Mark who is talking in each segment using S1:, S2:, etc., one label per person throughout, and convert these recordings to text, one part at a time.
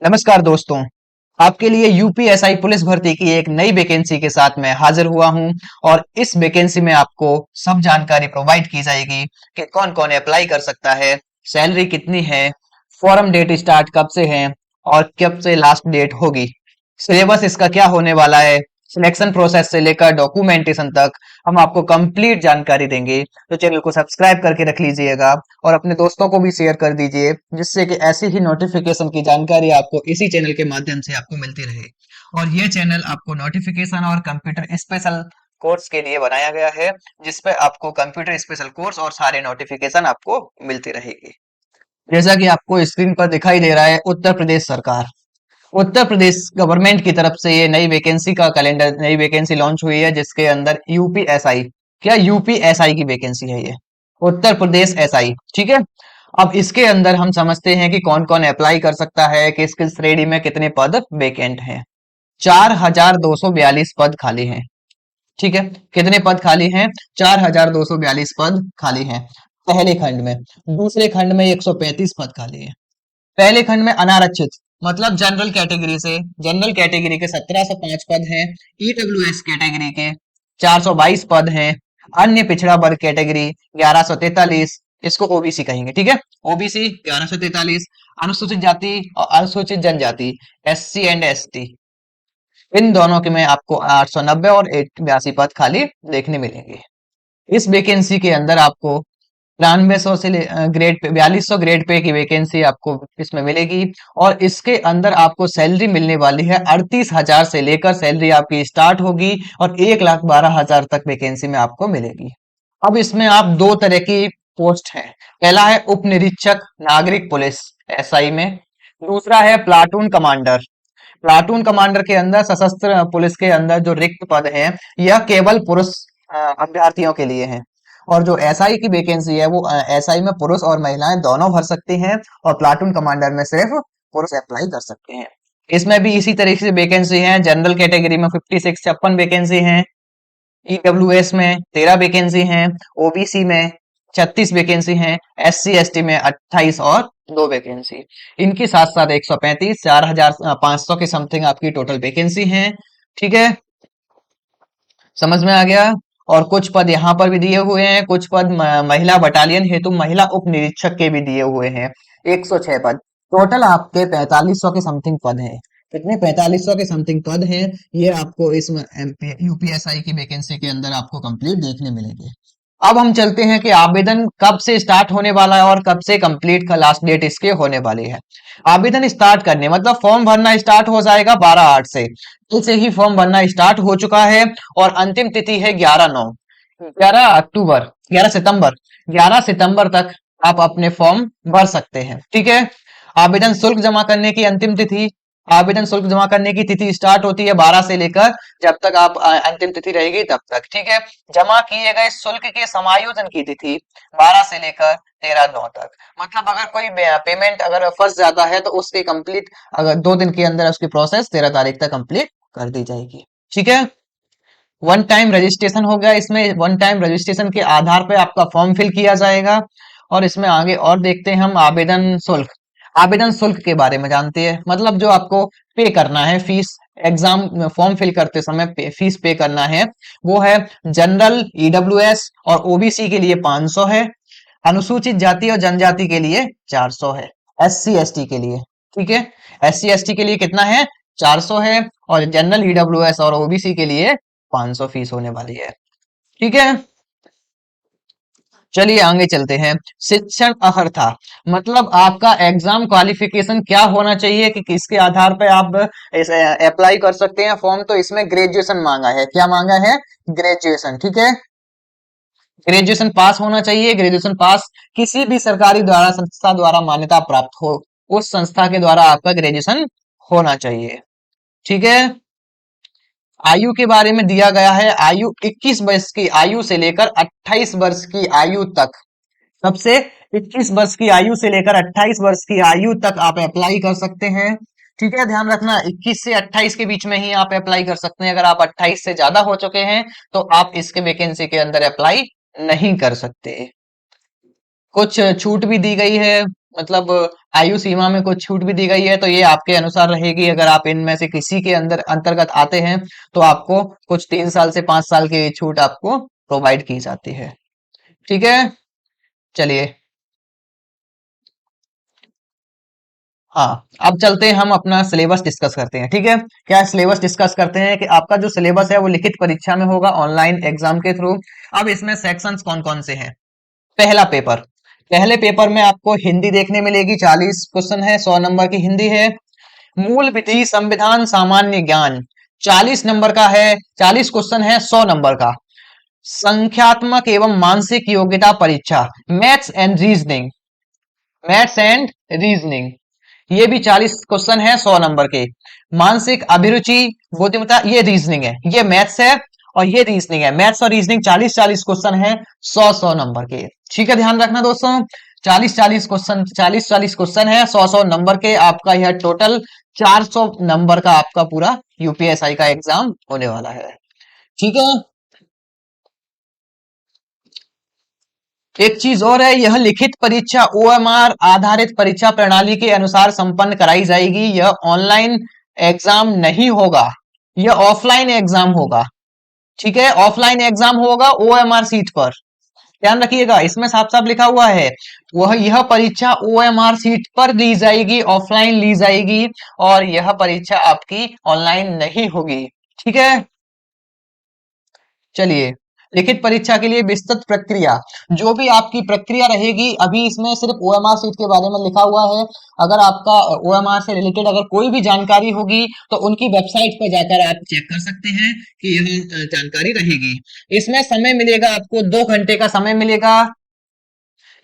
S1: नमस्कार दोस्तों। आपके लिए यूपीएसआई पुलिस भर्ती की एक नई वैकेंसी के साथ मैं हाजिर हुआ हूं और इस वैकेंसी में आपको सब जानकारी प्रोवाइड की जाएगी कि कौन कौन अप्लाई कर सकता है, सैलरी कितनी है, फॉर्म डेट स्टार्ट कब से है और कब से लास्ट डेट होगी, सिलेबस इसका क्या होने वाला है, सिलेक्शन प्रोसेस से लेकर डॉक्यूमेंटेशन तक हम आपको कंप्लीट जानकारी देंगे। तो चैनल को सब्सक्राइब करके रख लीजिएगा और अपने दोस्तों को भी शेयर कर दीजिए, जिससे कि ऐसी ही नोटिफिकेशन की जानकारी आपको इसी चैनल के माध्यम से आपको मिलती रहे। और ये चैनल आपको नोटिफिकेशन और कंप्यूटर स्पेशल कोर्स के लिए बनाया गया है, जिसपे आपको कंप्यूटर स्पेशल कोर्स और सारे नोटिफिकेशन आपको मिलती रहेगी। जैसा कि आपको स्क्रीन पर दिखाई दे रहा है, उत्तर प्रदेश गवर्नमेंट की तरफ से ये नई वैकेंसी का कैलेंडर, नई वैकेंसी लॉन्च हुई है, जिसके अंदर यूपीएसआई, क्या यूपीएसआई की वैकेंसी है ये, उत्तर प्रदेश एसआई। ठीक है। अब इसके अंदर हम समझते हैं कि कौन कौन अप्लाई कर सकता है, किस किस श्रेणी में कितने पद वेकेंट हैं। 4242 पद खाली हैं। ठीक है। कितने पद खाली हैं? 4242 पद खाली हैं पहले खंड में। दूसरे खंड में 135 पद खाली हैं। पहले खंड में अनारक्षित मतलब जनरल कैटेगरी के 1705 पद हैं। ईडब्ल्यूएस कैटेगरी के 422 पद हैं। अन्य पिछड़ा वर्ग कैटेगरी 1143, इसको ओबीसी कहेंगे। ठीक है। ओबीसी 1143, अनुसूचित जाति और अनुसूचित जनजाति एससी एंड एसटी, इन दोनों के में आपको 890 और 82 पद खाली देखने मिलेंगे। इस वैकेंसी के अंदर आपको 9300 से ग्रेड पे 4200 ग्रेड पे की वैकेंसी आपको इसमें मिलेगी। और इसके अंदर आपको सैलरी मिलने वाली है 38,000 से लेकर सैलरी आपकी स्टार्ट होगी और 1,12,000 तक वैकेंसी में आपको मिलेगी। अब इसमें आप दो तरह की पोस्ट है। पहला है उप निरीक्षक नागरिक पुलिस एसआई में। दूसरा है प्लाटून कमांडर। प्लाटून कमांडर के अंदर सशस्त्र पुलिस के अंदर जो रिक्त पद है, यह केवल पुरुष अभ्यर्थियों के लिए है। और जो एसआई की वैकेंसी है, वो एसआई में पुरुष और महिलाएं दोनों भर सकती हैं और प्लाटून कमांडर में सिर्फ पुरुष अप्लाई कर सकते हैं। इसमें भी इसी तरीके से वैकेंसी है। जनरल कैटेगरी में 56 वैकेंसी है। ईडब्ल्यूएस में 13 वैकेंसी हैं। ओबीसी में 36 वैकेंसी हैं। एससी एसटी में 28 और 2 वैकेंसी। इनके साथ साथ 135 4500 के समथिंग आपकी टोटल वैकेंसी हैं। ठीक है। समझ में आ गया। और कुछ पद यहाँ पर भी दिए हुए हैं। कुछ पद महिला बटालियन हेतु महिला उप निरीक्षक के भी दिए हुए हैं। 106 पद टोटल आपके 4500 के समथिंग पद हैं। कितने? 4500 के समथिंग पद हैं। ये आपको इस यूपीएसआई की वैकेंसी के अंदर आपको कंप्लीट देखने मिलेंगे। अब हम चलते हैं कि आवेदन कब से स्टार्ट होने वाला है और कब से कंप्लीट का लास्ट डेट इसके होने वाली है। आवेदन स्टार्ट करने मतलब फॉर्म भरना स्टार्ट हो जाएगा 12/8 से। कल से ही फॉर्म भरना स्टार्ट हो चुका है और अंतिम तिथि है 11/9, 11 अक्टूबर, 11 सितंबर, 11 सितंबर तक आप अपने फॉर्म भर सकते हैं। ठीक है। आवेदन शुल्क जमा करने की अंतिम तिथि, आवेदन शुल्क जमा करने की तिथि स्टार्ट होती है 12 से लेकर जब तक आप अंतिम तिथि रहेगी तब तक। ठीक है। जमा किए गए शुल्क के समायोजन की तिथि 12 से लेकर 13/9 तक। मतलब अगर कोई पेमेंट अगर फंस जाता है तो उसकी कंप्लीट, अगर 2 दिन के अंदर उसकी प्रोसेस 13 तारीख तक कंप्लीट कर दी जाएगी। ठीक है। वन टाइम रजिस्ट्रेशन हो गया। इसमें वन टाइम रजिस्ट्रेशन के आधार पर आपका फॉर्म फिल किया जाएगा। और इसमें आगे और देखते हैं हम आवेदन शुल्क। आवेदन शुल्क के बारे में जानते हैं, मतलब जो आपको पे करना है फीस, एग्जाम फॉर्म फिल करते समय फीस पे करना है, वो है जनरल, ईडब्ल्यूएस और ओबीसी के लिए 500 है। अनुसूचित जाति और जनजाति के लिए 400 है। एससी एसटी के लिए, ठीक है, एससी एसटी के लिए कितना है? 400 है। और जनरल, ईडब्ल्यूएस और ओबीसी के लिए 500 फीस होने वाली है। ठीक है। चलिए आगे चलते हैं। शिक्षण अर्हता मतलब आपका एग्जाम क्वालिफिकेशन क्या होना चाहिए कि किसके आधार पे आप इसे अप्लाई कर सकते हैं फॉर्म। तो इसमें ग्रेजुएशन मांगा है। क्या मांगा है? ग्रेजुएशन। ठीक है। ग्रेजुएशन पास होना चाहिए। ग्रेजुएशन पास किसी भी सरकारी द्वारा संस्था द्वारा मान्यता प्राप्त हो, उस संस्था के द्वारा आपका ग्रेजुएशन होना चाहिए। ठीक है। आयु के बारे में दिया गया है। आयु 21 वर्ष की आयु से लेकर 28 वर्ष की आयु तक, सबसे 21 वर्ष की आयु से लेकर 28 वर्ष की आयु तक आप अप्लाई कर सकते हैं। ठीक है। ध्यान रखना 21 से 28 के बीच में ही आप अप्लाई कर सकते हैं। अगर आप 28 से ज्यादा हो चुके हैं तो आप इसके वैकेंसी के अंदर अप्लाई नहीं कर सकते। कुछ छूट भी दी गई है। मतलब आयु सीमा में कुछ छूट भी दी गई है, तो ये आपके अनुसार रहेगी। अगर आप इनमें से किसी के अंदर अंतर्गत आते हैं तो आपको कुछ 3 साल से 5 साल की छूट आपको प्रोवाइड की जाती है। ठीक है, चलिए। हाँ, अब चलते हैं, हम अपना सिलेबस डिस्कस करते हैं। ठीक है, क्या सिलेबस डिस्कस करते हैं कि आपका जो सिलेबस है वो लिखित परीक्षा में होगा ऑनलाइन एग्जाम के थ्रू। अब इसमें सेक्शंस कौन कौन से हैं? पहला पेपर, पहले पेपर में आपको हिंदी देखने मिलेगी, 40 क्वेश्चन है, 100 नंबर की हिंदी है। मूल विधि संविधान सामान्य ज्ञान 40 नंबर का है, 40 क्वेश्चन है, 100 नंबर का। संख्यात्मक एवं मानसिक योग्यता परीक्षा, maths and reasoning, maths and reasoning, ये भी 40 क्वेश्चन है, 100 नंबर के। मानसिक अभिरुचि बुद्धिमत्ता, ये रीजनिंग है, ये मैथ्स है और ये रीजनिंग है। मैथ्स और रीजनिंग 40-40 क्वेश्चन है, 100-100 नंबर के। ठीक है, ध्यान रखना दोस्तों, 40-40 क्वेश्चन, 40-40 क्वेश्चन है, 100-100 नंबर के। आपका यह टोटल 400 नंबर का आपका पूरा यूपीएसआई का एग्जाम होने वाला है। ठीक है, एक चीज और है, यह लिखित परीक्षा ओएमआर आधारित परीक्षा प्रणाली के अनुसार संपन्न कराई जाएगी। यह ऑनलाइन एग्जाम नहीं होगा, यह ऑफलाइन एग्जाम होगा। ठीक है, ऑफलाइन एग्जाम होगा ओएमआर सीट पर। ध्यान रखिएगा, इसमें साफ साफ लिखा हुआ है, वह यह परीक्षा ओएमआर सीट पर ली जाएगी, ऑफलाइन ली जाएगी, और यह परीक्षा आपकी ऑनलाइन नहीं होगी। ठीक है, चलिए। लिखित परीक्षा के लिए विस्तृत प्रक्रिया, जो भी आपकी प्रक्रिया रहेगी, अभी इसमें सिर्फ ओएमआर सीट के बारे में लिखा हुआ है। अगर आपका ओएमआर से रिलेटेड अगर कोई भी जानकारी होगी तो उनकी वेबसाइट पर जाकर आप चेक कर सकते हैं कि यह जानकारी रहेगी। इसमें समय मिलेगा आपको, 2 घंटे का समय मिलेगा।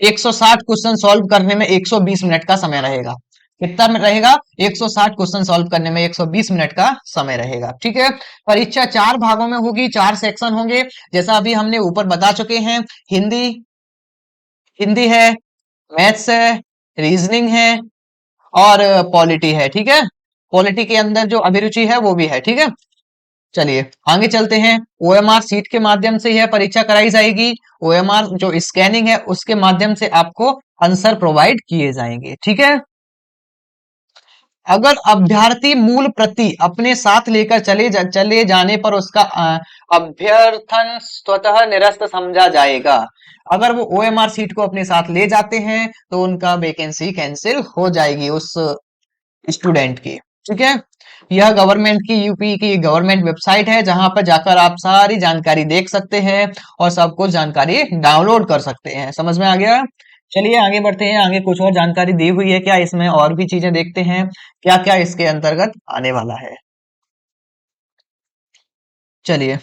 S1: 160 क्वेश्चन सॉल्व करने में 120 मिनट का समय रहेगा। कितना में रहेगा? 160 क्वेश्चन सॉल्व करने में 120 मिनट का समय रहेगा। ठीक है, परीक्षा 4 भागों में होगी, 4 सेक्शन होंगे, जैसा अभी हमने ऊपर बता चुके हैं। हिंदी, हिंदी है, मैथ्स है, रीजनिंग है, और पॉलिटी है। ठीक है, पॉलिटी के अंदर जो अभिरुचि है वो भी है। ठीक है, चलिए आगे चलते हैं। ओएमआर सीट के माध्यम से यह परीक्षा कराई जाएगी। ओएमआर जो स्कैनिंग है उसके माध्यम से आपको आंसर प्रोवाइड किए जाएंगे। ठीक है, अगर अभ्यर्थी मूल प्रति अपने साथ लेकर चले जाने पर उसका अभ्यर्थन स्वतः निरस्त समझा जाएगा। अगर वो ओएमआर सीट को अपने साथ ले जाते हैं तो उनका वैकेंसी कैंसिल हो जाएगी उस स्टूडेंट की। ठीक है, यह गवर्नमेंट की, यूपी की गवर्नमेंट वेबसाइट है, जहां पर जाकर आप सारी जानकारी देख सकते हैं और सब कुछ जानकारी डाउनलोड कर सकते हैं। समझ में आ गया? चलिए आगे बढ़ते हैं, आगे कुछ और जानकारी दी हुई है क्या इसमें, और भी चीजें देखते हैं क्या क्या इसके अंतर्गत आने वाला है। चलिए,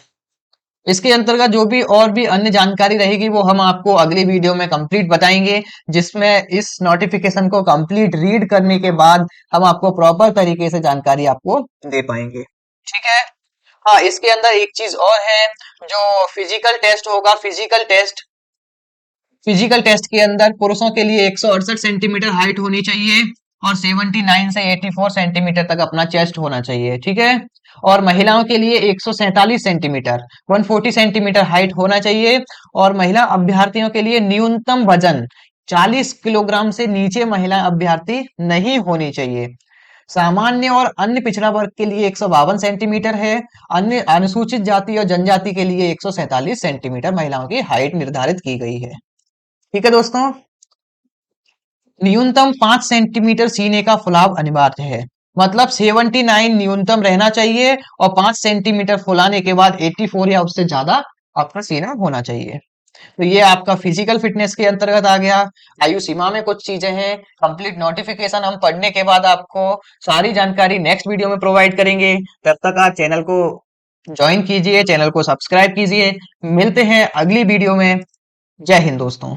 S1: इसके अंतर्गत जो भी और भी अन्य जानकारी रहेगी वो हम आपको अगली वीडियो में कंप्लीट बताएंगे, जिसमें इस नोटिफिकेशन को कंप्लीट रीड करने के बाद हम आपको प्रॉपर तरीके से जानकारी आपको दे पाएंगे। ठीक है, हाँ, इसके अंदर एक चीज और है, जो फिजिकल टेस्ट होगा, फिजिकल टेस्ट के अंदर पुरुषों के लिए 168 सेंटीमीटर हाइट होनी चाहिए और 79 से 84 सेंटीमीटर तक अपना चेस्ट होना चाहिए। ठीक है, और महिलाओं के लिए 147 सेंटीमीटर, 140 सेंटीमीटर हाइट होना चाहिए, और महिला अभ्यर्थियों के लिए न्यूनतम वजन 40 किलोग्राम से नीचे महिला अभ्यर्थी नहीं होनी चाहिए। सामान्य और अन्य पिछड़ा वर्ग के लिए 152 सेंटीमीटर है। अन्य अनुसूचित जाति और जनजाति के लिए 147 सेंटीमीटर महिलाओं की हाइट निर्धारित की गई है। ठीक है दोस्तों, न्यूनतम 5 सेंटीमीटर सीने का फुलाव अनिवार्य है। मतलब 79 न्यूनतम रहना चाहिए और 5 सेंटीमीटर फुलाने के बाद 84 या उससे ज्यादा आपका सीना होना चाहिए। तो ये आपका फिजिकल फिटनेस के अंतर्गत आ गया। आयु सीमा में कुछ चीजें हैं, कंप्लीट नोटिफिकेशन हम पढ़ने के बाद आपको सारी जानकारी नेक्स्ट वीडियो में प्रोवाइड करेंगे। तब तक आप चैनल को ज्वाइन कीजिए, चैनल को सब्सक्राइब कीजिए। मिलते हैं अगली वीडियो में। जय हिंद दोस्तों।